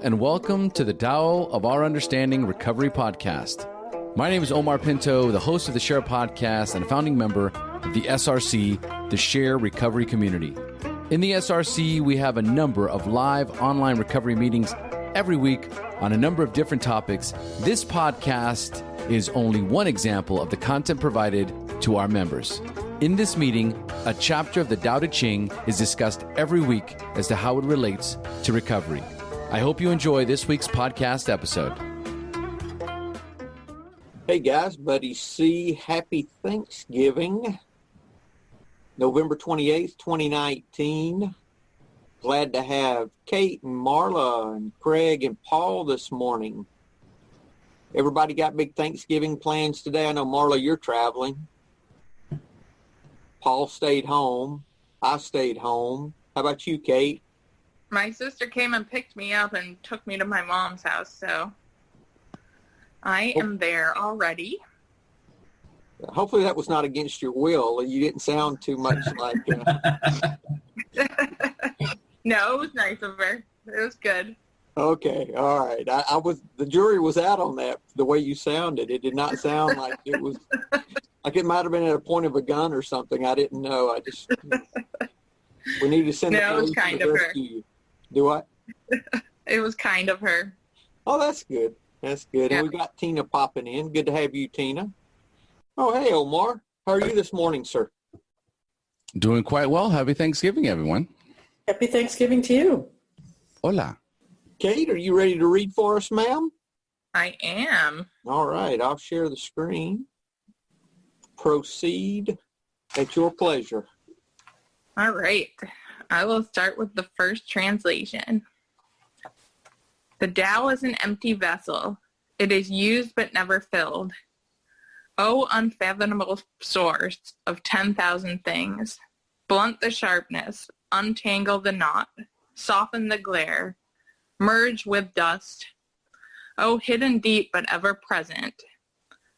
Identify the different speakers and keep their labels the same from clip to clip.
Speaker 1: and welcome to the Tao of Our Understanding Recovery Podcast. My name is Omar Pinto, the host of the Shair podcast and a founding member of the SRC, the Shair Recovery Community. In the SRC, we have a number of live online recovery meetings every week on a number of different topics. This podcast is only one example of the content provided to our members. In this meeting, a chapter of the Tao Te Ching is discussed every week as to how it relates to recovery. I hope you enjoy this week's podcast episode.
Speaker 2: Hey guys, Buddy C, happy Thanksgiving. November 28th, 2019. Glad to have Kate and Marla and Craig and Paul this morning. Everybody got big Thanksgiving plans today? I know, Marla, you're traveling. Paul stayed home. I stayed home. How about you, Kate?
Speaker 3: My sister came and picked me up and took me to my mom's house, so I am there already.
Speaker 2: Hopefully that was not against your will. You didn't sound too much like...
Speaker 3: No, it was nice of her. It was good.
Speaker 2: Okay, all right. The jury was out on that, the way you sounded. It did not sound like it was, like it might have been at a point of a gun or something. I didn't know. We need to send the police to rescue you. Do what?
Speaker 3: It was kind of her.
Speaker 2: Oh, that's good. That's good.
Speaker 3: Yeah.
Speaker 2: And we got Tina popping in. Good to have you, Tina. Oh, hey, Omar. How are you this morning, sir?
Speaker 1: Doing quite well. Happy Thanksgiving, everyone.
Speaker 4: Happy Thanksgiving to you.
Speaker 1: Hola.
Speaker 2: Kate, are you ready to read for us, ma'am?
Speaker 3: I am.
Speaker 2: All right. I'll share the screen. Proceed at your pleasure.
Speaker 3: All right. I will start with the first translation. The Tao is an empty vessel. It is used but never filled. O unfathomable source of 10,000 things, blunt the sharpness, untangle the knot, soften the glare, merge with dust. O hidden deep but ever present.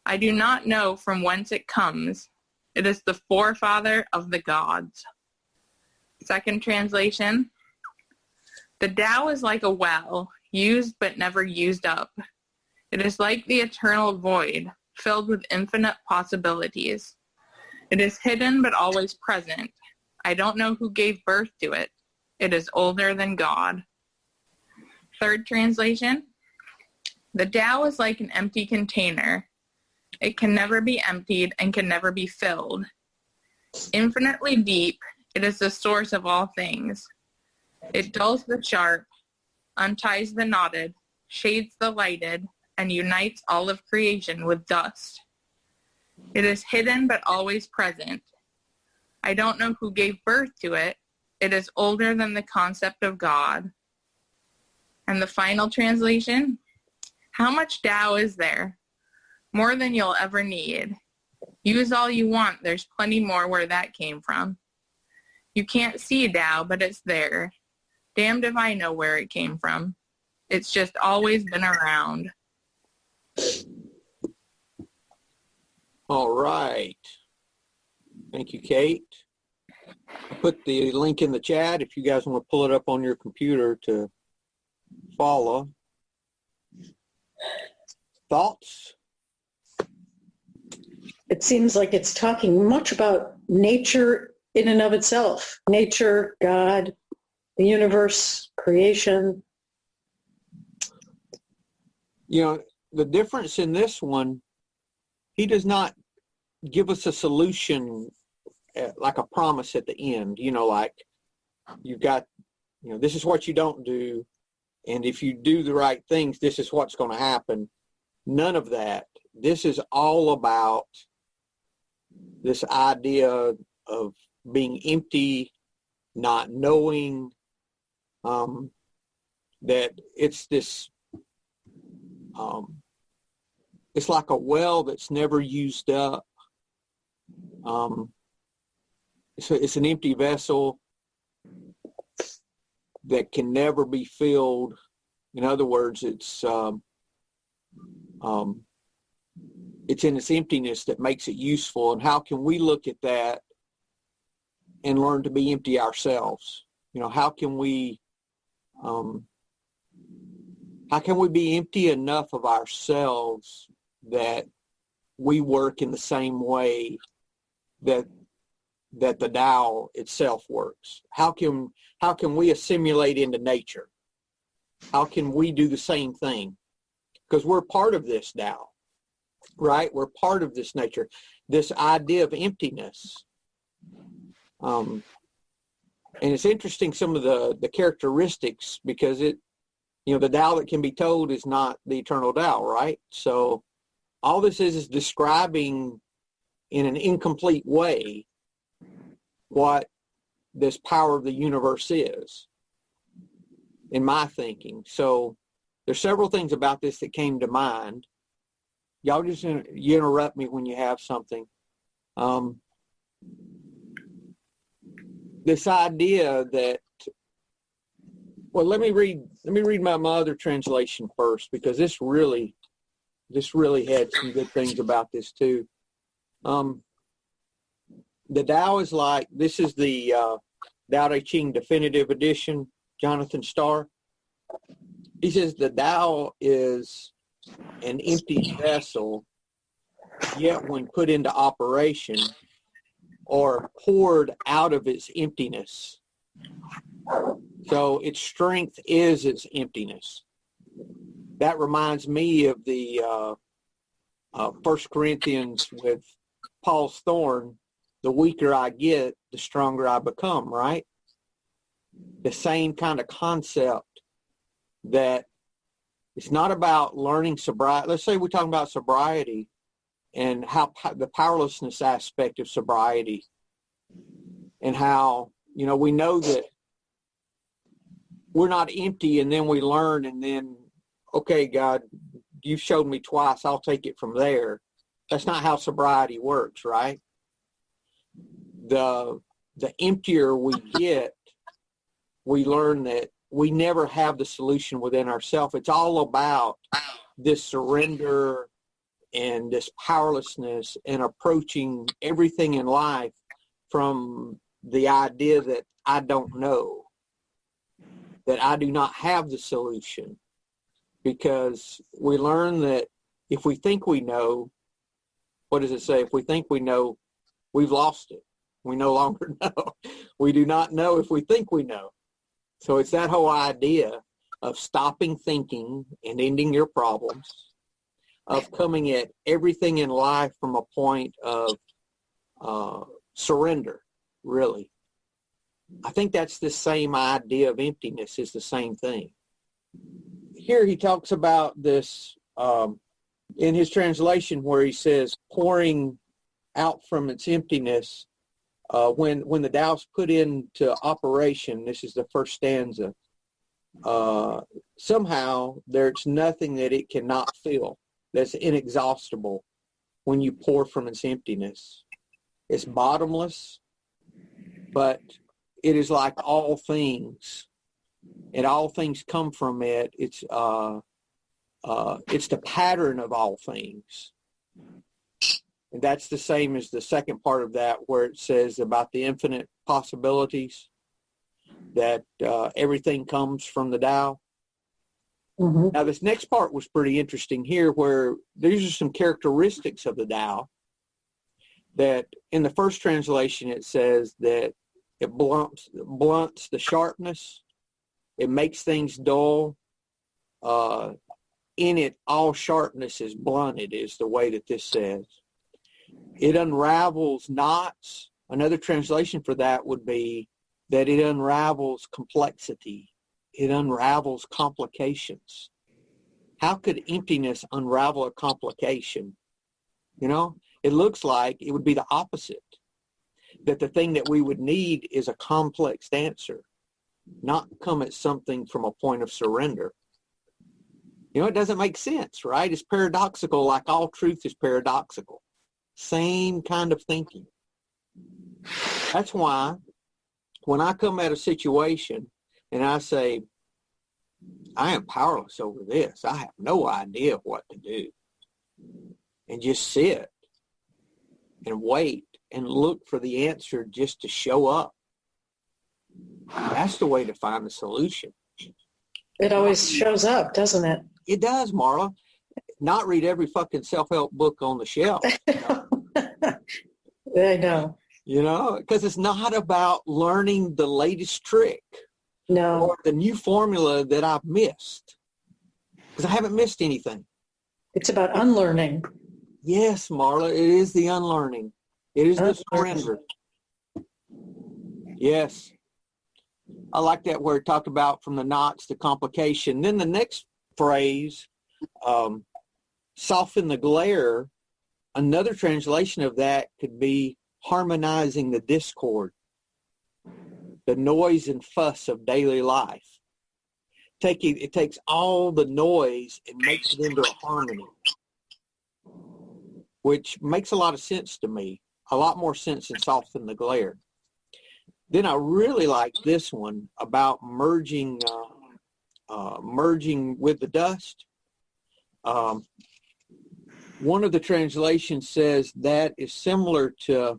Speaker 3: I do not know from whence it comes. It is the forefather of the gods. Second translation. The Tao is like a well, used but never used up. It is like the eternal void, filled with infinite possibilities. It is hidden but always present. I don't know who gave birth to it. It is older than God. Third translation. The Tao is like an empty container. It can never be emptied and can never be filled. Infinitely deep, it is the source of all things. It dulls the sharp, unties the knotted, shades the lighted, and unites all of creation with dust. It is hidden but always present. I don't know who gave birth to it. It is older than the concept of God. And the final translation. How much Tao is there? More than you'll ever need. Use all you want. There's plenty more where that came from. You can't see Tao, but it's there. Damned if I know where it came from. It's just always been around.
Speaker 2: All right. Thank you, Kate. I put the link in the chat if you guys want to pull it up on your computer to follow. Thoughts?
Speaker 4: It seems like it's talking much about nature in and of itself. Nature, God, the universe, creation.
Speaker 2: You know, the difference in this one, he does not give us a solution like a promise at the end. You know, like you've got, this is what you don't do. And if you do the right things, this is what's going to happen. None of that. This is all about this idea of being empty, not knowing, that it's this, it's like a well that's never used up. It's an empty vessel that can never be filled. In other words, it's in its emptiness that makes it useful. And how can we look at that and learn to be empty ourselves? How can we How can we be empty enough of ourselves that we work in the same way that the Tao itself works? How can we assimilate into nature? How can we do the same thing? Because we're part of this Tao, right? We're part of this nature, this idea of emptiness. And it's interesting, some of the characteristics, because the Tao that can be told is not the eternal Tao, right? So all this is describing in an incomplete way what this power of the universe is, in my thinking. So there's several things about this that came to mind. Y'all just you interrupt me when you have something. This idea that, well, let me read my other translation first, because this really had some good things about this too. The Tao is like, this is the Tao Te Ching definitive edition, Jonathan Starr. He says the Tao is an empty vessel, yet when put into operation or poured out of its emptiness. So its strength is its emptiness. That reminds me of the 1 Corinthians with Paul's thorn. The weaker I get, the stronger I become, right? The same kind of concept, that it's not about learning sobriety. Let's say we're talking about sobriety and how the powerlessness aspect of sobriety, and how, we know that we're not empty, and then we learn, and then, okay, God, you've showed me twice, I'll take it from there. That's not how sobriety works, right? The emptier we get, we learn that we never have the solution within ourselves. It's all about this surrender and this powerlessness, and approaching everything in life from the idea that I don't know, that I do not have the solution. Because we learn that if we think we know, what does it say? If we think we know, we've lost it. We no longer know. We do not know if we think we know. So it's that whole idea of stopping thinking and ending your problems, of coming at everything in life from a point of surrender, really. I think that's the same idea of emptiness, is the same thing. Here he talks about this in his translation, where he says pouring out from its emptiness. When the Tao's put into operation, this is the first stanza, somehow there's nothing that it cannot fill, that's inexhaustible when you pour from its emptiness. It's bottomless, but it is like all things, and all things come from it. It's the pattern of all things. And that's the same as the second part of that, where it says about the infinite possibilities, that everything comes from the Tao. Mm-hmm. Now, this next part was pretty interesting here, where these are some characteristics of the Tao, that in the first translation it says that it blunts the sharpness. It makes things dull. In it, all sharpness is blunted, is the way that this says. It unravels knots. Another translation for that would be that it unravels complexity. It unravels complications. How could emptiness unravel a complication? It looks like it would be the opposite, that the thing that we would need is a complex answer, not come at something from a point of surrender. It doesn't make sense, right? It's paradoxical, like all truth is paradoxical. Same kind of thinking. That's why when I come at a situation and I say, I am powerless over this, I have no idea what to do, and just sit and wait and look for the answer just to show up, that's the way to find the solution.
Speaker 4: It always shows up, doesn't it?
Speaker 2: It does, Marla. Not read every fucking self-help book on the shelf.
Speaker 4: I know.
Speaker 2: Because it's not about learning the latest trick.
Speaker 4: No.
Speaker 2: Or the new formula that I've missed. Because I haven't missed anything.
Speaker 4: It's about unlearning.
Speaker 2: Yes, Marla, it is the unlearning. It is the surrender. Yes. I like that word talked about from the knots, the complication. Then the next phrase, soften the glare, another translation of that could be harmonizing the discord, the noise and fuss of daily life. It takes all the noise and makes it into a harmony, which makes a lot of sense to me, a lot more sense than soften the glare. Then I really like this one about merging with the dust. One of the translations says that is similar to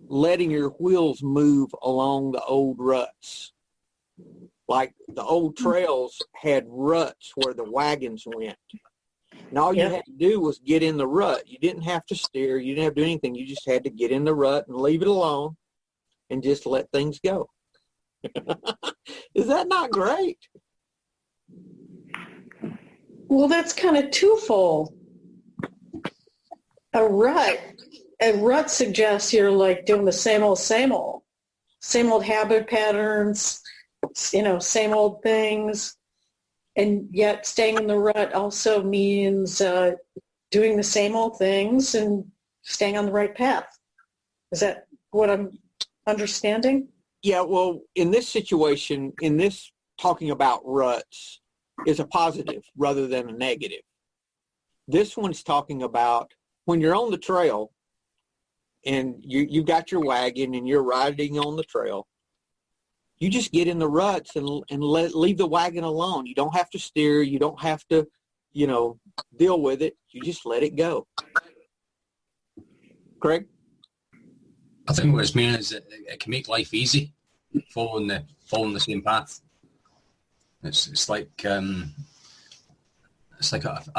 Speaker 2: letting your wheels move along the old ruts. Like the old trails had ruts where the wagons went. And all you had to do was get in the rut. You didn't have to steer. You didn't have to do anything. You just had to get in the rut and leave it alone and just let things go. Is that not great?
Speaker 4: Well, that's kind of twofold. A rut suggests you're like doing the same old habit patterns, same old things. And yet staying in the rut also means doing the same old things and staying on the right path. Is that what I'm understanding?
Speaker 2: Yeah, well, in this situation, talking about ruts is a positive rather than a negative. This one's talking about when you're on the trail and you got your wagon and you're riding on the trail, you just get in the ruts and leave the wagon alone. You don't have to steer. You don't have to, deal with it. You just let it go. Craig?
Speaker 5: I think what it's meaning is that it can make life easy, following the same path. It's like a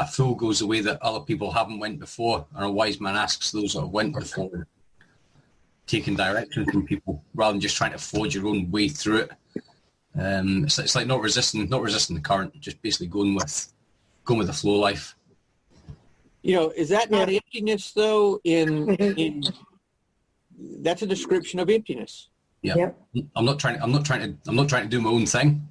Speaker 5: fool goes the way that other people haven't went before, and a wise man asks those that have went before, taking direction from people rather than just trying to forge your own way through it. It's like not resisting the current, just basically going with the flow of life.
Speaker 2: Is that not emptiness though? That's a description of emptiness.
Speaker 5: Yeah. Yep. I'm not trying to do my own thing.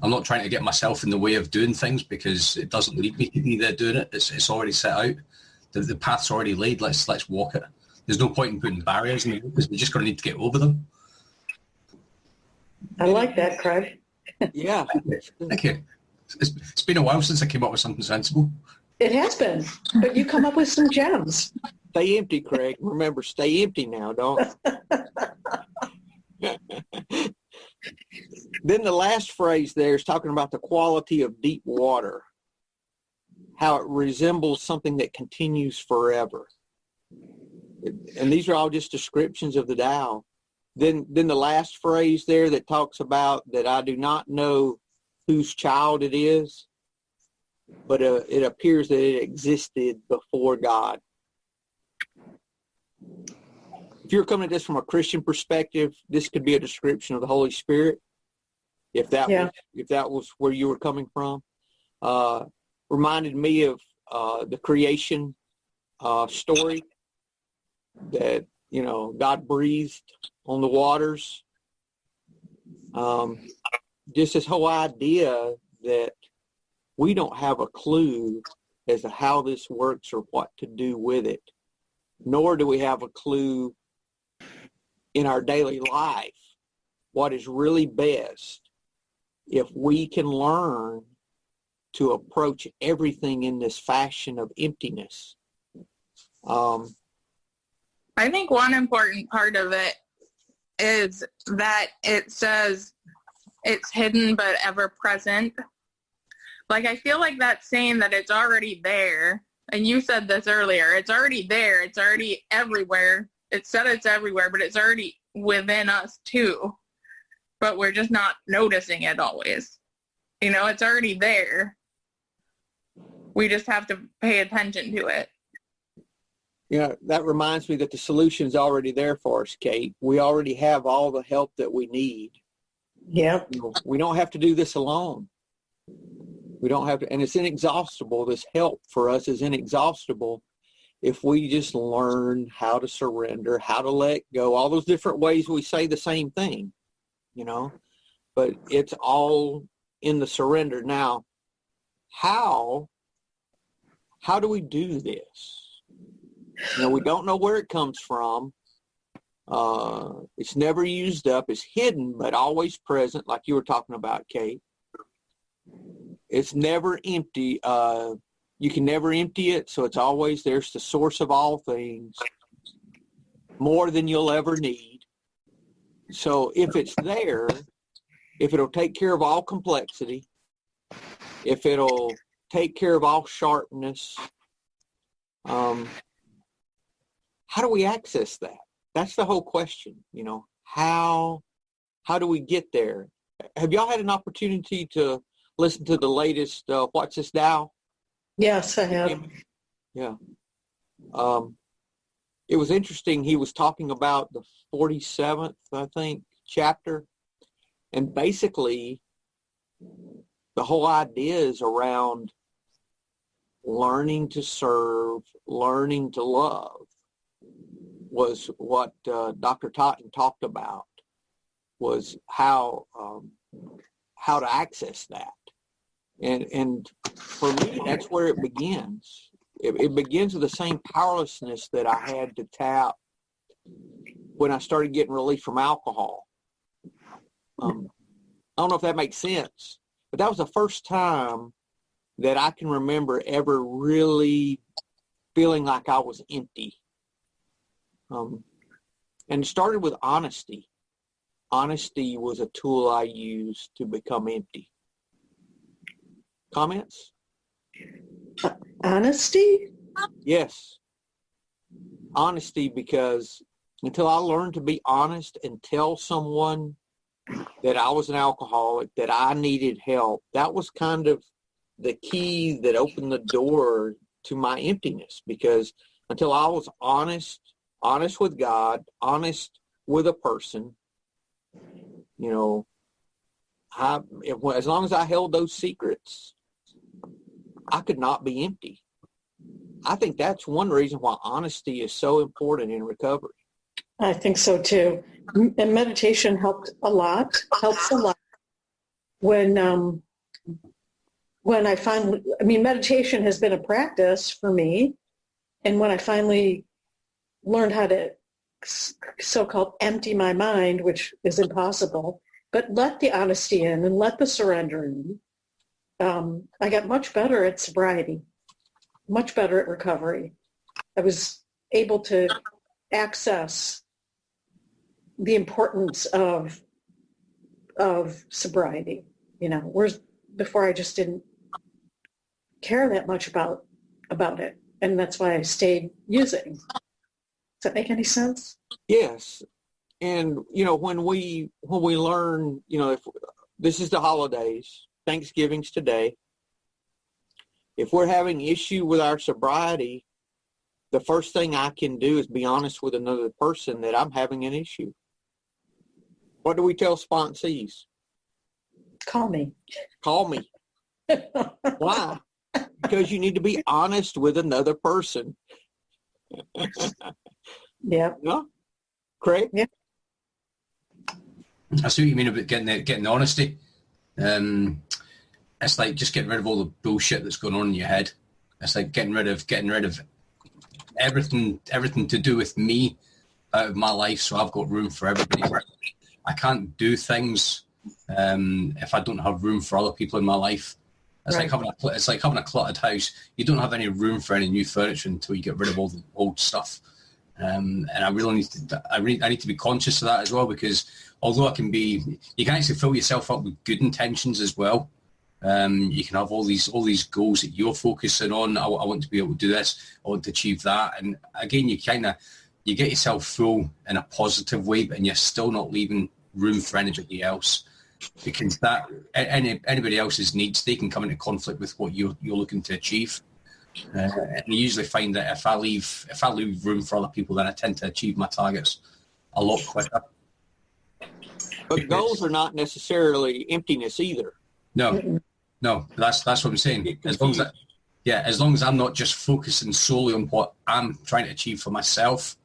Speaker 5: I'm not trying to get myself in the way of doing things because it doesn't lead me to be there doing it. It's already set out. The path's already laid. Let's walk it. There's no point in putting barriers in the way because we're just going to need to get over them.
Speaker 4: I like that, Craig.
Speaker 2: Yeah.
Speaker 5: Thank you. It's been a while since I came up with something sensible.
Speaker 4: It has been, but you come up with some gems.
Speaker 2: Stay empty, Craig. Remember, stay empty now, don't. Then the last phrase there is talking about the quality of deep water, how it resembles something that continues forever. And these are all just descriptions of the Tao. Then the last phrase there that talks about that I do not know whose child it is, but it appears that it existed before God. If you're coming at this from a Christian perspective, this could be a description of the Holy Spirit. If that was where you were coming from, reminded me of the creation story that God breathed on the waters. Just this whole idea that we don't have a clue as to how this works or what to do with it, nor do we have a clue in our daily life what is really best if we can learn to approach everything in this fashion of emptiness.
Speaker 3: I think one important part of it is that it says it's hidden but ever present. Like, I feel like that's saying that it's already there. And you said this earlier. It's already there. It's already everywhere. It said it's everywhere, but it's already within us too. But we're just not noticing it always. It's already there. We just have to pay attention to it.
Speaker 2: Yeah, that reminds me that the solution is already there for us, Kate. We already have all the help that we need.
Speaker 4: Yeah.
Speaker 2: We don't have to do this alone. We don't have to, and it's inexhaustible. This help for us is inexhaustible if we just learn how to surrender, how to let go, all those different ways we say the same thing, but it's all in the surrender. Now, how do we do this? We don't know where it comes from. It's never used up. It's hidden, but always present, like you were talking about, Kate. It's never empty. You can never empty it, so it's always there's the source of all things, more than you'll ever need. So if it's there, if it'll take care of all complexity, if it'll take care of all sharpness, how do we access that? That's the whole question, how do we get there? Have y'all had an opportunity to listen to the latest What's This Tao?
Speaker 4: Yes, I have.
Speaker 2: Yeah. It was interesting. He was talking about the 47th, I think, chapter. And basically, the whole idea is around learning to serve, learning to love, was what Dr. Totten talked about, was how to access that. And for me, that's where it begins. It begins with the same powerlessness that I had to tap when I started getting relief from alcohol. I don't know if that makes sense, but that was the first time that I can remember ever really feeling like I was empty. And it started with honesty. Honesty was a tool I used to become empty. Comments?
Speaker 4: Honesty?
Speaker 2: Yes. Honesty, because until I learned to be honest and tell someone that I was an alcoholic, that I needed help, that was kind of the key that opened the door to my emptiness. Because until I was honest with God, honest with a person, as long as I held those secrets, I could not be empty. I think that's one reason why honesty is so important in recovery.
Speaker 4: I think so too. And meditation helps a lot. When I finally, meditation has been a practice for me. And when I finally learned how to so-called empty my mind, which is impossible, but let the honesty in and let the surrender in, I got much better at sobriety, much better at recovery. I was able to access the importance of sobriety, whereas before I just didn't care that much about it. And that's why I stayed using. Does that make any sense?
Speaker 2: Yes. And, when we learn, if this is the holidays, Thanksgiving's today, if we're having issue with our sobriety, the first thing I can do is be honest with another person that I'm having an issue. What do we tell sponsees?
Speaker 4: Call me.
Speaker 2: Call me. Why? Because you need to be honest with another person.
Speaker 4: Yeah.
Speaker 2: No? Craig?
Speaker 4: Yeah.
Speaker 5: I see what you mean about getting the honesty. It's like just getting rid of all the bullshit that's going on in your head. It's like getting rid of everything to do with me out of my life, so I've got room for everybody. I can't do things if I don't have room for other people in my life. It's
Speaker 4: right.
Speaker 5: like having a cluttered house. You don't have any room for any new furniture until you get rid of all the old stuff. And I really need to be conscious of that as well, because although you can actually fill yourself up with good intentions as well. You can have all these goals that you're focusing on. I want to be able to do this. I want to achieve that. And again, you get yourself full in a positive way, but you're still not leaving room for anybody else. because that anybody else's needs, they can come into conflict with what you're looking to achieve. And you usually find that if I leave room for other people, then I tend to achieve my targets a lot quicker.
Speaker 2: But goals are not necessarily emptiness either.
Speaker 5: No, that's what I'm saying. As long as I'm not just focusing solely on what I'm trying to achieve for myself,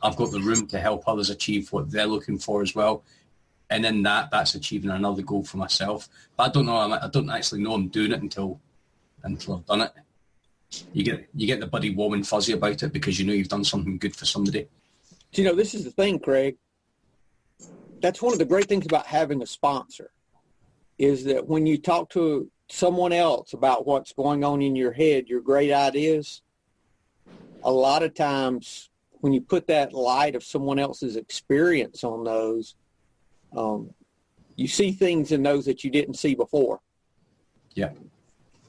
Speaker 5: I've got the room to help others achieve what they're looking for as well. And in that's achieving another goal for myself. But I don't actually know I'm doing it until I've done it. You get the buddy warm and fuzzy about it because you know you've done something good for somebody.
Speaker 2: This is the thing, Craig. That's one of the great things about having a sponsor, is that when you talk to someone else about what's going on in your head, your great ideas, a lot of times when you put that light of someone else's experience on those, you see things in those that you didn't see before.
Speaker 5: Yeah.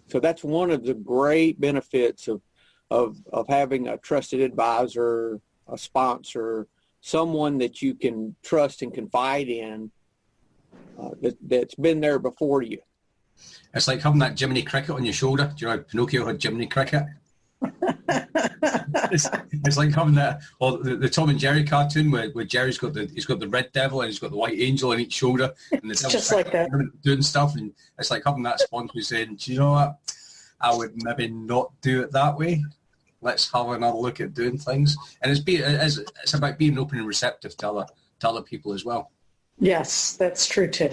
Speaker 2: So that's one of the great benefits of having a trusted advisor, a sponsor, someone that you can trust and confide in, that's been there before you.
Speaker 5: It's like having that Jiminy Cricket on your shoulder. Do you know how Pinocchio had Jiminy Cricket? it's like having that, or the Tom and Jerry cartoon where Jerry's got the red devil and he's got the white angel on each shoulder, and the devil's
Speaker 4: just like that,
Speaker 5: doing stuff, and it's like having that sponsor who's saying, do you know what, I would maybe not do it that way. Let's have another look at doing things, and it's about being open and receptive to other people as well.
Speaker 4: Yes, that's true too.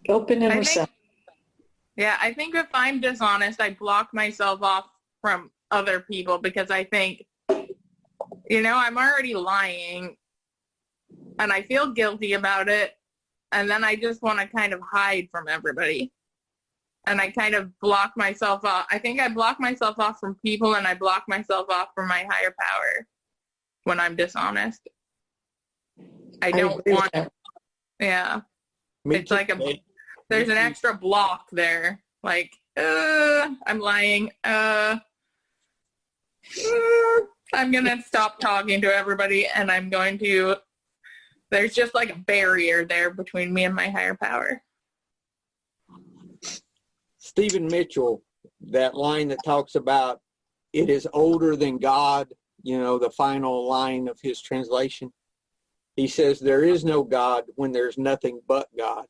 Speaker 4: Open and receptive.
Speaker 3: I think if I'm dishonest, I block myself off from other people because I think, I'm already lying and I feel guilty about it. And then I just want to kind of hide from everybody. And I kind of block myself off. I think I block myself off from people and I block myself off from my higher power when I'm dishonest. I don't want, yeah. It's like there's an extra block there. Like, I'm lying. I'm going to stop talking to everybody and there's just like a barrier there between me and my higher power.
Speaker 2: Stephen Mitchell, that line that talks about it is older than God, the final line of his translation. He says, there is no God when there's nothing but God.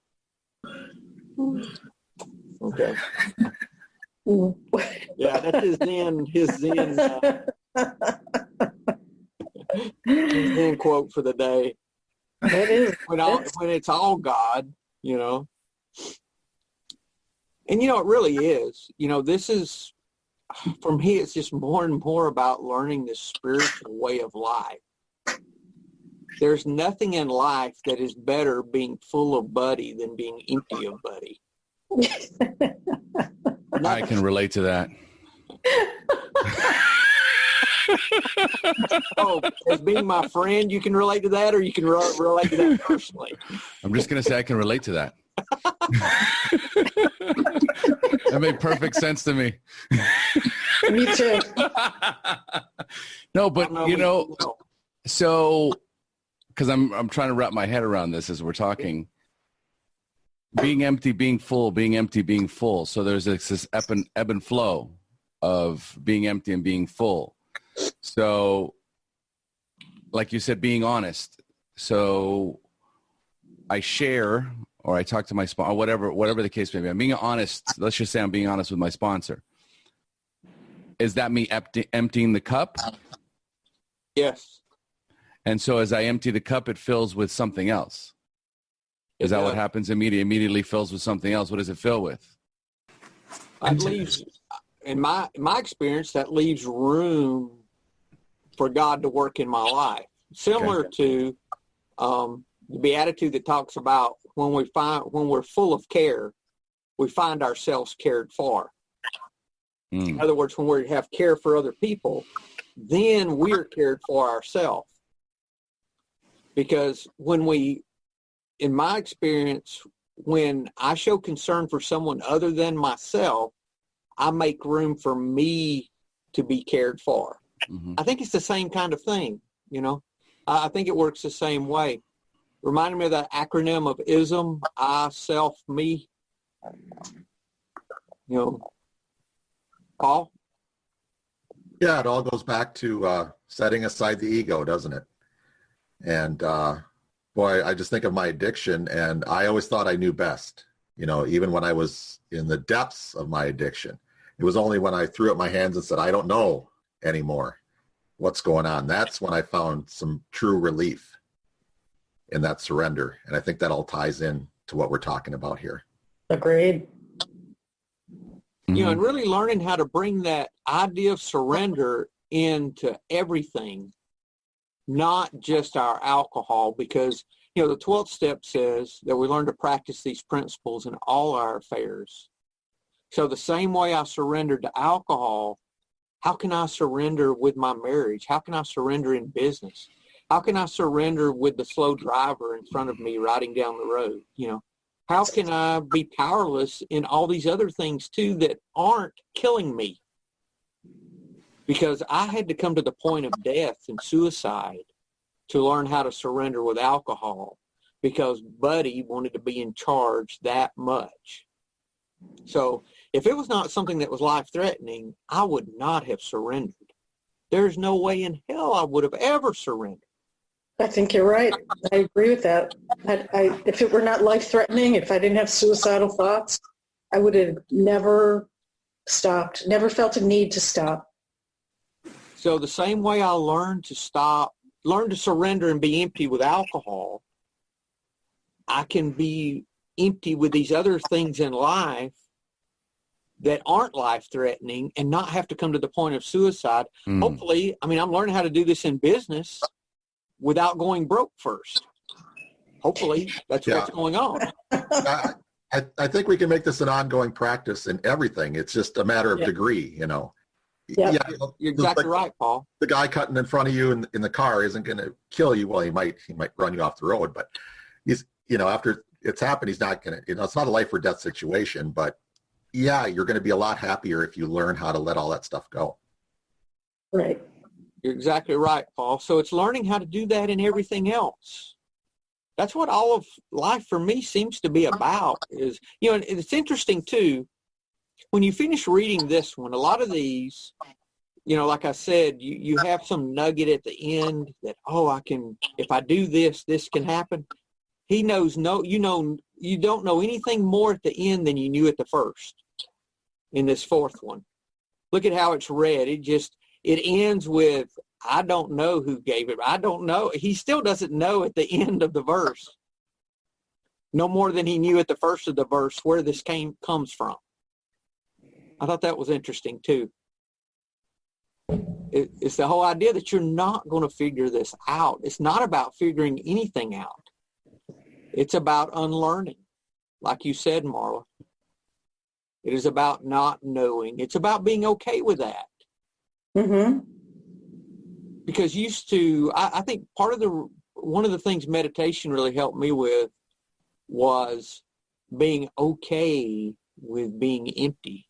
Speaker 2: Okay. Yeah, that's his Zen quote for the day.
Speaker 4: That is
Speaker 2: when it's all God, And it really is. This is, for me, it's just more and more about learning this spiritual way of life. There's nothing in life that is better being full of buddy than being empty of buddy.
Speaker 1: I can relate to that.
Speaker 2: Oh, as being my friend, you can relate to that, or you can relate to that personally?
Speaker 1: I'm just going to say I can relate to that. That made perfect sense to me.
Speaker 4: Me too.
Speaker 1: No, but so because I'm trying to wrap my head around this as we're talking. Being empty, being full, being empty, being full. So there's this ebb and flow of being empty and being full. So, like you said, being honest. So I share, or I talk to my sponsor, whatever the case may be. I'm being honest. Let's just say I'm being honest with my sponsor. Is that me emptying the cup?
Speaker 2: Yes.
Speaker 1: And so as I empty the cup, it fills with something else. Is that what happens immediately? Immediately fills with something else. What does it fill with?
Speaker 2: It leaves, in my experience, that leaves room for God to work in my life. Similar to the Beatitude that talks about when we're full of care, we find ourselves cared for. In other words, when we have care for other people, then we're cared for ourselves. Because in my experience, when I show concern for someone other than myself, I make room for me to be cared for. Mm-hmm. I think it's the same kind of thing, I think it works the same way. Reminded me of that acronym of ISM, I, self, me. You know, Paul?
Speaker 6: Yeah, it all goes back to setting aside the ego, doesn't it? And boy, I just think of my addiction, and I always thought I knew best. You know, even when I was in the depths of my addiction, it was only when I threw up my hands and said, I don't know anymore what's going on. That's when I found some true relief in that surrender. And I think that all ties in to what we're talking about here.
Speaker 4: Agreed.
Speaker 2: You know, and really learning how to bring that idea of surrender into everything, not just our alcohol, because, you know, the 12th step says that we learn to practice these principles in all our affairs. So the same way I surrendered to alcohol, how can I surrender with my marriage? How can I surrender in business? How can I surrender with the slow driver in front of me riding down the road? You know, how can I be powerless in all these other things too that aren't killing me? Because I had to come to the point of death and suicide to learn how to surrender with alcohol, because Buddy wanted to be in charge that much. So if it was not something that was life-threatening, I would not have surrendered. There's no way in hell I would have ever surrendered.
Speaker 4: I think you're right. I agree with that. If it were not life-threatening, if I didn't have suicidal thoughts, I would have never stopped, never felt a need to stop.
Speaker 2: So the same way I learned to surrender and be empty with alcohol, I can be empty with these other things in life that aren't life-threatening and not have to come to the point of suicide. Hopefully, I mean, I'm learning how to do this in business without going broke first. Hopefully, that's what's going on.
Speaker 6: I think we can make this an ongoing practice in everything. It's just a matter of degree, you know.
Speaker 4: Yeah.
Speaker 2: You're exactly right, Paul.
Speaker 6: The guy cutting in front of you in the car isn't going to kill you. Well, he might run you off the road, but he's, you know, after it's happened, he's not going to, you know, it's not a life or death situation, but yeah, you're going to be a lot happier if you learn how to let all that stuff go.
Speaker 4: Right.
Speaker 2: You're exactly right, Paul. So it's learning how to do that in everything else. That's what all of life for me seems to be about is, you know, and it's interesting too, when you finish reading this one, a lot of these, you know, like I said, you have some nugget at the end that, I can, if I do this, this can happen. He knows, you don't know anything more at the end than you knew at the first in this fourth one. Look at how it's read. It ends with, I don't know who gave it. I don't know. He still doesn't know at the end of the verse. No more than he knew at the first of the verse where this comes from. I thought that was interesting too. It's the whole idea that you're not going to figure this out. It's not about figuring anything out. It's about unlearning. Like you said, Marla. It is about not knowing. It's about being okay with that.
Speaker 4: Mm-hmm.
Speaker 2: Because I think one of the things meditation really helped me with was being okay with being empty,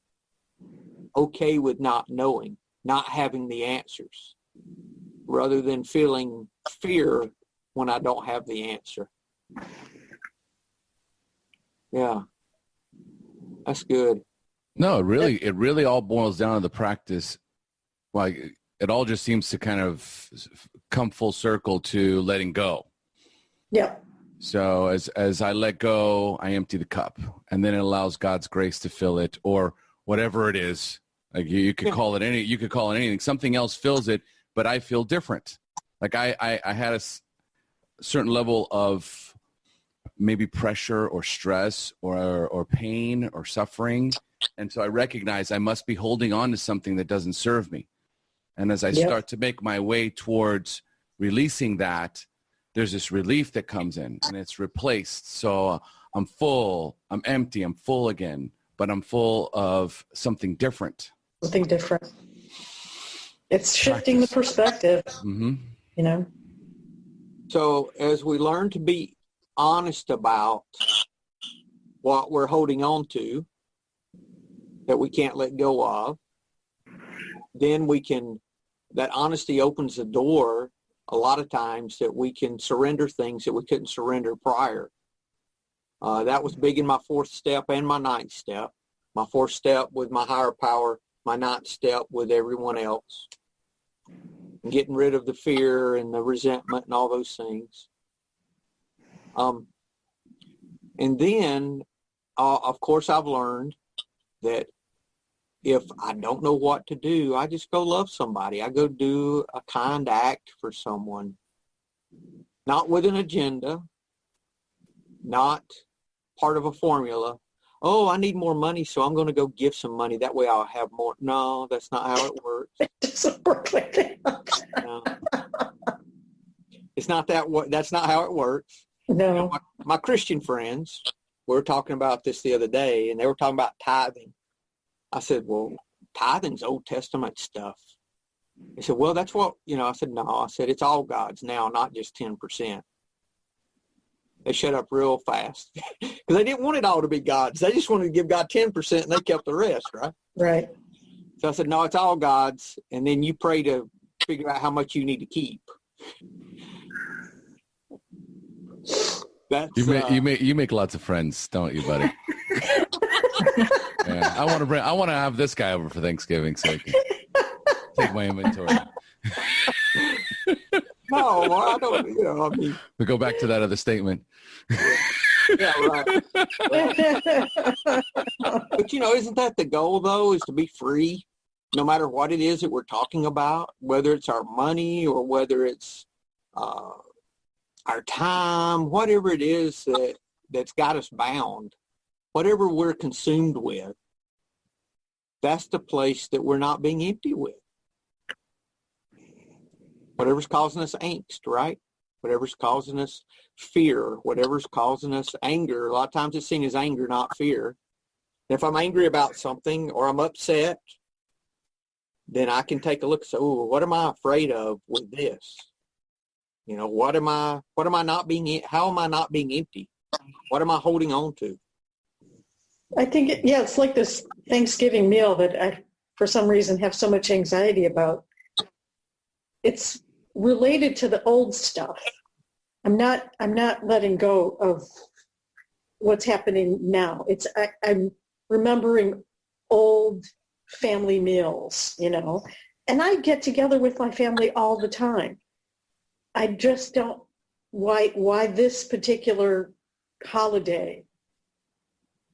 Speaker 2: okay with not knowing, not having the answers, rather than feeling fear when I don't have the answer. Yeah, that's good.
Speaker 1: No, it really all boils down to the practice. Like, it all just seems to kind of come full circle to letting go.
Speaker 4: Yeah.
Speaker 1: So as I let go, I empty the cup, and then it allows God's grace to fill it, or whatever it is. Like you could call it anything. Something else fills it, but I feel different. Like I had a certain level of maybe pressure or stress or pain or suffering, and so I recognize I must be holding on to something that doesn't serve me. And as I start to make my way towards releasing that, there's this relief that comes in, and it's replaced. So I'm full, I'm empty, I'm full again, but I'm full of something different.
Speaker 4: Something different. It's shifting the perspective,
Speaker 1: Mm-hmm.
Speaker 4: you know.
Speaker 2: So as we learn to be honest about what we're holding on to that we can't let go of, then that honesty opens the door a lot of times that we can surrender things that we couldn't surrender prior. That was big in my 4th step and my 9th step. My 4th step with my higher power, my 9th step with everyone else. Getting rid of the fear and the resentment and all those things. And then, of course, I've learned that if I don't know what to do, I just go love somebody. I go do a kind act for someone, not with an agenda, not part of a formula. Oh, I need more money, so I'm going to go give some money. That way I'll have more. No, that's not how it works.
Speaker 4: It doesn't work like that.
Speaker 2: No. It's not that. That's not how it works.
Speaker 4: No.
Speaker 2: You know, my Christian friends, we were talking about this the other day, and they were talking about tithing. I said, well, tithing's Old Testament stuff. They said, well, that's what, I said, no. I said, it's all God's now, not just 10%. They shut up real fast because they didn't want it all to be God's. They just wanted to give God 10% and they kept the rest, right?
Speaker 4: Right.
Speaker 2: So I said, no, it's all God's. And then you pray to figure out how much you need to keep. That's,
Speaker 1: you make lots of friends, don't you, buddy? Yeah, I want to have this guy over for Thanksgiving so I can take my inventory.
Speaker 2: No, I don't.
Speaker 1: We go back to that other statement.
Speaker 2: Yeah, right. But isn't that the goal though? Is to be free, no matter what it is that we're talking about, whether it's our money or whether it's our time, whatever it is that's got us bound, whatever we're consumed with. That's the place that we're not being empty with. Whatever's causing us angst, right? Whatever's causing us fear, whatever's causing us anger. A lot of times it's seen as anger, not fear. And if I'm angry about something or I'm upset, then I can take a look and say, oh, what am I afraid of with this? What am I not being, how am I not being empty? What am I holding on to?
Speaker 4: I think, it's like this Thanksgiving meal that I, for some reason, have so much anxiety about. It's related to the old stuff. I'm not letting go of what's happening now. I'm remembering old family meals, and I get together with my family all the time. I just don't, why this particular holiday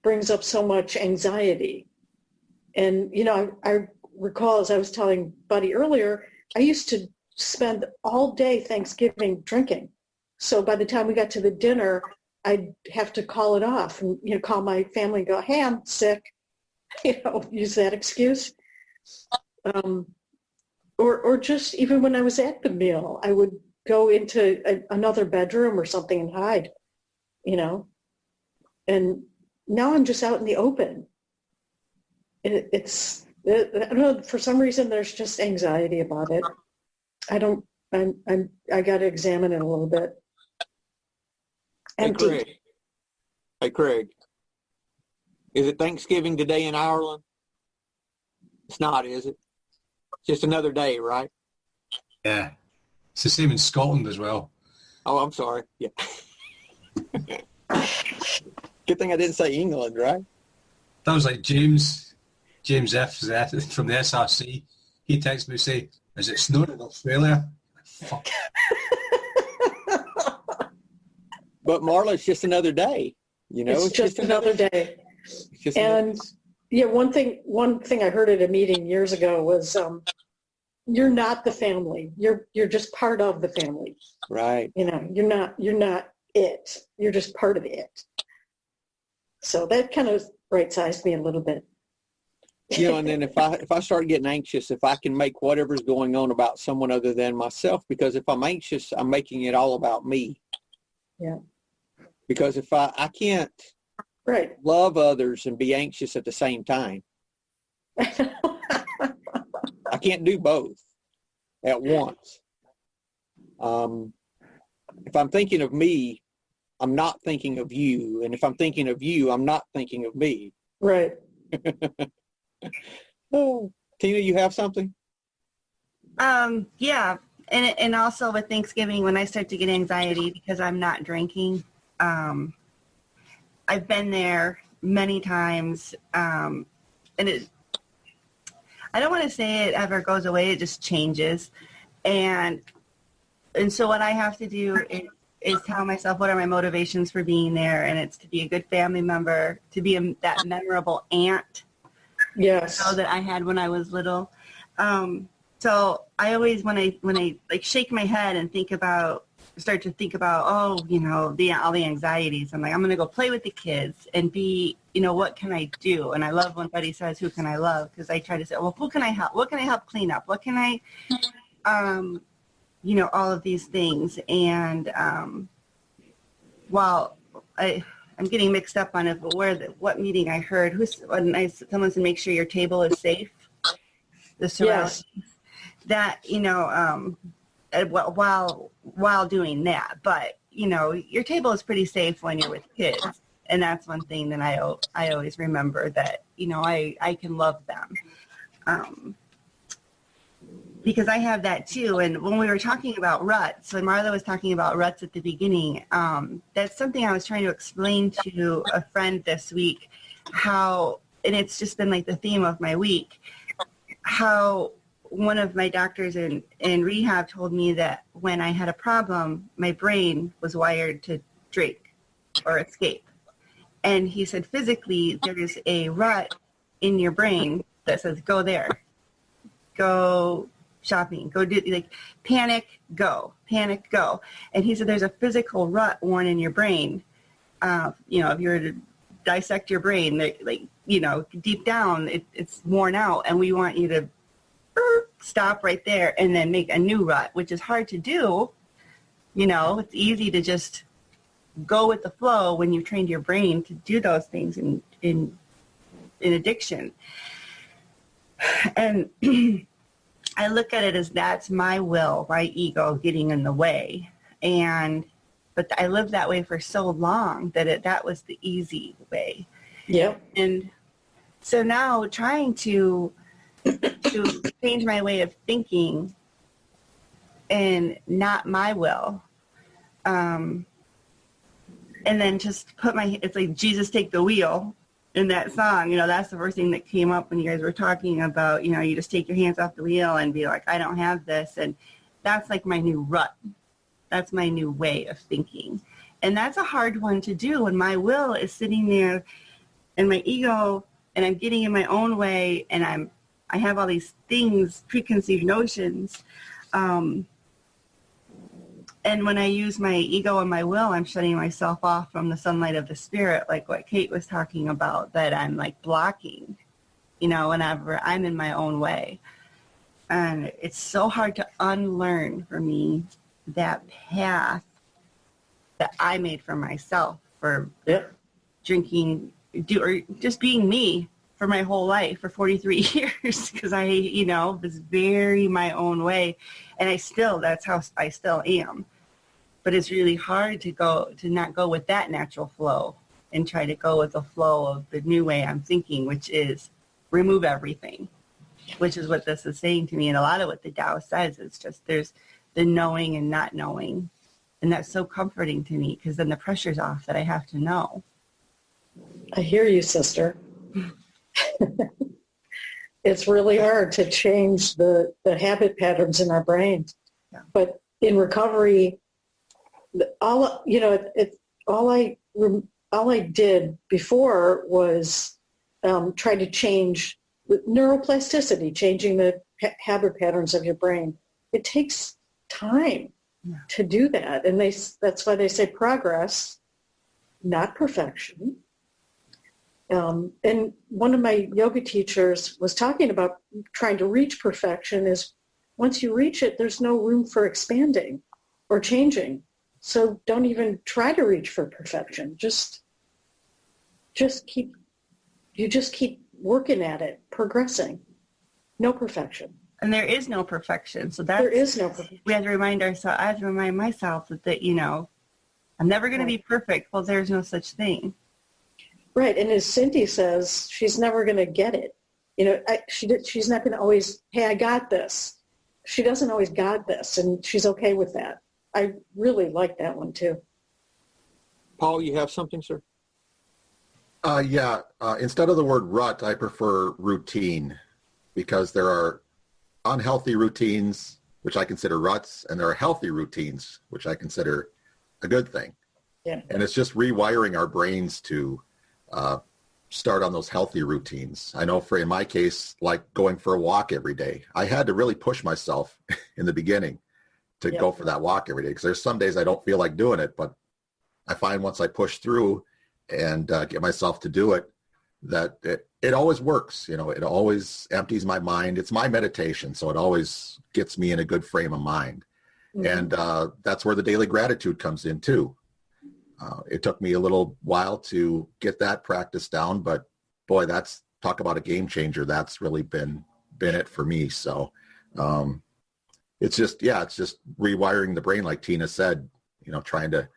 Speaker 4: brings up so much anxiety. And, I recall, as I was telling Buddy earlier, I used to spend all day Thanksgiving drinking. So by the time we got to the dinner, I'd have to call it off and, call my family and go, hey, I'm sick, use that excuse. Or just even when I was at the meal, I would go into another bedroom or something and hide, and now I'm just out in the open. I don't know, for some reason there's just anxiety about it. I got to examine it a little bit. Empty.
Speaker 2: Hey, Craig. Is it Thanksgiving today in Ireland? It's not, is it? It's just another day, right?
Speaker 5: Yeah. It's the same in Scotland as well.
Speaker 2: Oh, I'm sorry. Yeah. Good thing I didn't say England, right?
Speaker 5: That was like James F. from the SRC. He texted me to say, is it snowing in Australia? Fuck.
Speaker 2: But Marla, it's just another day.
Speaker 4: It's just another day. One thing I heard at a meeting years ago was, you're not the family. You're just part of the family.
Speaker 2: Right.
Speaker 4: You're not it. You're just part of it. So that kind of right-sized me a little bit.
Speaker 2: And then if I start getting anxious, if I can make whatever's going on about someone other than myself, because if I'm anxious, I'm making it all about me.
Speaker 4: Yeah.
Speaker 2: Because if I can't love others and be anxious at the same time. I can't do both at once. If I'm thinking of me, I'm not thinking of you. And if I'm thinking of you, I'm not thinking of me.
Speaker 4: Right.
Speaker 2: Oh, Tina, you have something?
Speaker 7: Yeah. And also with Thanksgiving, when I start to get anxiety because I'm not drinking, I've been there many times, and I don't want to say it ever goes away. It just changes, and so what I have to do is tell myself what are my motivations for being there, and it's to be a good family member, to be that memorable aunt,
Speaker 4: Yes.
Speaker 7: that I had when I was little. So I always, when I like shake my head and start to think about, all the anxieties, I'm like, I'm going to go play with the kids and be, what can I do? And I love when Buddy says, who can I love? Because I try to say, well, who can I help? What can I help clean up? What can I, all of these things. And while I'm getting mixed up on it, but what meeting I heard, someone said, make sure your table is safe. The surroundings. Yes. That, while doing that, but your table is pretty safe when you're with kids, and that's one thing that I always remember, that I can love them, because I have that too. And when we were talking about ruts, when Marla was talking about ruts at the beginning, that's something I was trying to explain to a friend this week, and it's just been like the theme of my week, how one of my doctors in rehab told me that when I had a problem, my brain was wired to drink or escape. And he said, physically, there's a rut in your brain that says, go there, go shopping, go do, like, panic, go. And he said, there's a physical rut worn in your brain. If you were to dissect your brain, deep down, it's worn out, and we want you to stop right there and then make a new rut, which is hard to do. It's easy to just go with the flow when you've trained your brain to do those things in addiction. And I look at it as that's my will, my ego getting in the way. But I lived that way for so long that was the easy way.
Speaker 4: Yep.
Speaker 7: And so now trying to change my way of thinking and not my will, and then just it's like Jesus take the wheel in that song. That's the first thing that came up when you guys were talking about, you just take your hands off the wheel and be like, I don't have this. And that's like my new rut. That's my new way of thinking. And that's a hard one to do when my will is sitting there and my ego, and I'm getting in my own way, and I have all these things, preconceived notions. And when I use my ego and my will, I'm shutting myself off from the sunlight of the spirit, like what Kate was talking about, that I'm like blocking, whenever I'm in my own way. And it's so hard to unlearn for me that path that I made for myself for drinking, or just being me for my whole life, for 43 years, because I, was very my own way. And that's how I still am. But it's really hard to not go with that natural flow and try to go with the flow of the new way I'm thinking, which is remove everything, which is what this is saying to me. And a lot of what the Tao says is just there's the knowing and not knowing. And that's so comforting to me, because then the pressure's off that I have to know.
Speaker 4: I hear you, sister. It's really hard to change the habit patterns in our brains.
Speaker 7: Yeah.
Speaker 4: But in recovery, all I did before was try to change neuroplasticity, changing the habit patterns of your brain. It takes time to do that, and that's why they say progress, not perfection. And one of my yoga teachers was talking about trying to reach perfection is once you reach it, there's no room for expanding or changing. So don't even try to reach for perfection. Just keep working at it, progressing. No perfection.
Speaker 7: And there is no perfection. So
Speaker 4: there is no perfection.
Speaker 7: We have to remind ourselves, I have to remind myself that I'm never going to be perfect. Well, there's no such thing.
Speaker 4: Right, and as Cindy says, she's never going to get it. She's not going to always, hey, I got this. she doesn't always got this, and she's okay with that. I really like that one too.
Speaker 2: Paul, you have something, sir?
Speaker 6: Yeah. Instead of the word rut, I prefer routine, because there are unhealthy routines, which I consider ruts, and there are healthy routines, which I consider a good thing.
Speaker 4: Yeah.
Speaker 6: And it's just rewiring our brains to start on those healthy routines. I know in my case, like going for a walk every day, I had to really push myself in the beginning to go for that walk every day, because there's some days I don't feel like doing it, but I find once I push through and get myself to do it, that it always works. You know, it always empties my mind. It's my meditation, so it always gets me in a good frame of mind. Mm-hmm. And that's where the daily gratitude comes in too. It took me a little while to get that practice down, but boy, talk about a game changer. That's really been it for me. So it's just rewiring the brain, like Tina said, you know, trying to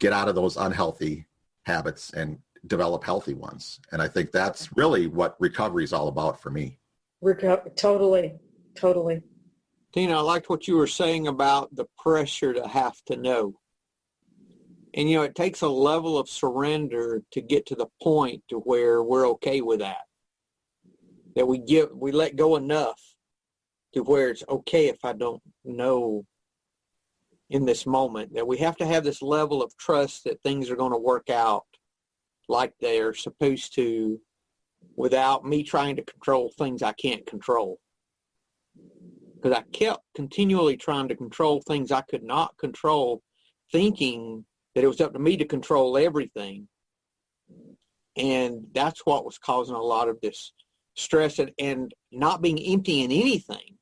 Speaker 6: get out of those unhealthy habits and develop healthy ones. And I think that's really what recovery is all about for me.
Speaker 4: Totally.
Speaker 2: Tina, I liked what you were saying about the pressure to have to know. And, you know, it takes a level of surrender to get to the point to where we're okay with that. That we let go enough to where it's okay if I don't know in this moment. That we have to have this level of trust that things are going to work out like they're supposed to, without me trying to control things I can't control. Because I kept continually trying to control things I could not control, thinking that it was up to me to control everything. And that's what was causing a lot of this stress and not being empty in anything.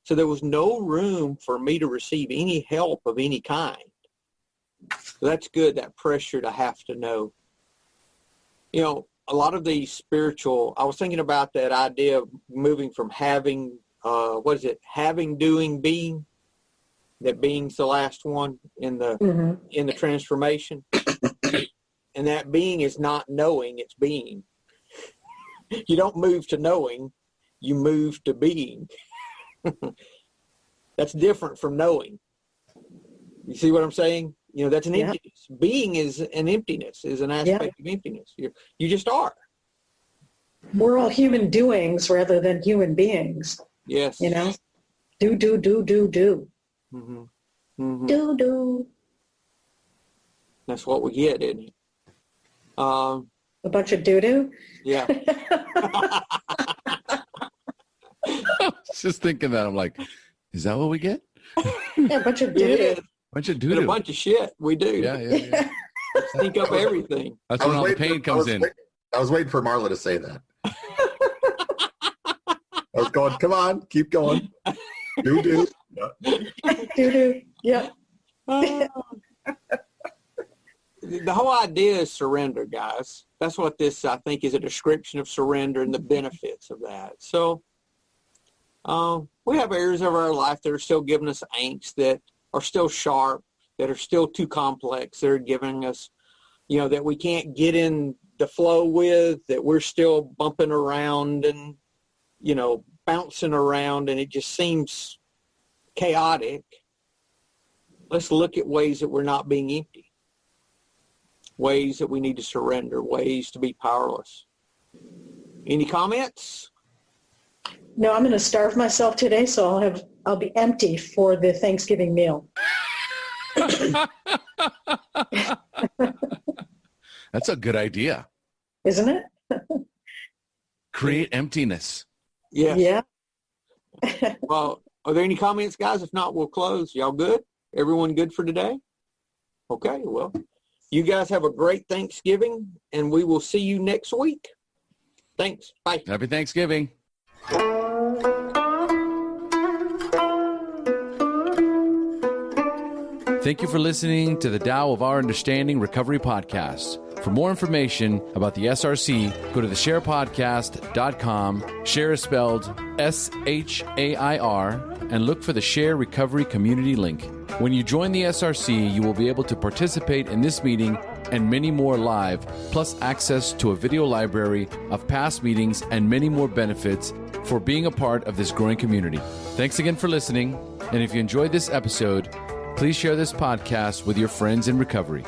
Speaker 2: So there was no room for me to receive any help of any kind. So that's good, that pressure to have to know. You know, a lot of these spiritual, I was thinking about that idea of moving from having, having, doing, being. That being's the last one in the transformation. And that being is not knowing, it's being. You don't move to knowing, you move to being. That's different from knowing. You see what I'm saying? You know, that's an emptiness. Being is an emptiness, is an aspect of emptiness. You just are.
Speaker 4: We're all human doings rather than human beings.
Speaker 2: Yes.
Speaker 4: You know? Do.
Speaker 2: Mm-hmm. Mm-hmm.
Speaker 4: Do.
Speaker 2: That's what we get, isn't it?
Speaker 4: A bunch of doo-doo?
Speaker 2: Yeah.
Speaker 1: I was just thinking that. I'm like, is that what we get?
Speaker 4: Yeah, a bunch of doo-doo.
Speaker 1: Bunch of doo-doo.
Speaker 2: A bunch of shit. We do.
Speaker 1: Yeah.
Speaker 2: Think up everything.
Speaker 1: That's when all the pain comes in.
Speaker 6: I was waiting for Marla to say that. I was going, come on, keep going. Do.
Speaker 4: Do. Yeah.
Speaker 2: The whole idea is surrender, guys. That's what this, I think, is a description of surrender and the benefits of that. So we have areas of our life that are still giving us angst, that are still sharp, that are still too complex, that are giving us, you know, that we can't get in the flow with, that we're still bumping around and, you know, bouncing around, and it just seems chaotic. Let's look at ways that we're not being empty, ways that we need to surrender, ways to be powerless. Any comments?
Speaker 4: No, I'm going to starve myself today, so I'll be empty for the Thanksgiving meal.
Speaker 1: That's a good idea.
Speaker 4: Isn't it?
Speaker 1: Create emptiness.
Speaker 2: Yes.
Speaker 4: Yeah.
Speaker 2: Well, are there any comments, guys? If not, we'll close. Y'all good? Everyone good for today? Okay, well, you guys have a great Thanksgiving, and we will see you next week. Thanks. Bye.
Speaker 1: Happy Thanksgiving. Thank you for listening to the Tao of Our Understanding Recovery Podcast. For more information about the SRC, go to theshairpodcast.com. Shair is spelled SHAIR, and look for the Shair Recovery Community link. When you join the SRC, you will be able to participate in this meeting and many more live, plus access to a video library of past meetings and many more benefits for being a part of this growing community. Thanks again for listening. And if you enjoyed this episode, please share this podcast with your friends in recovery.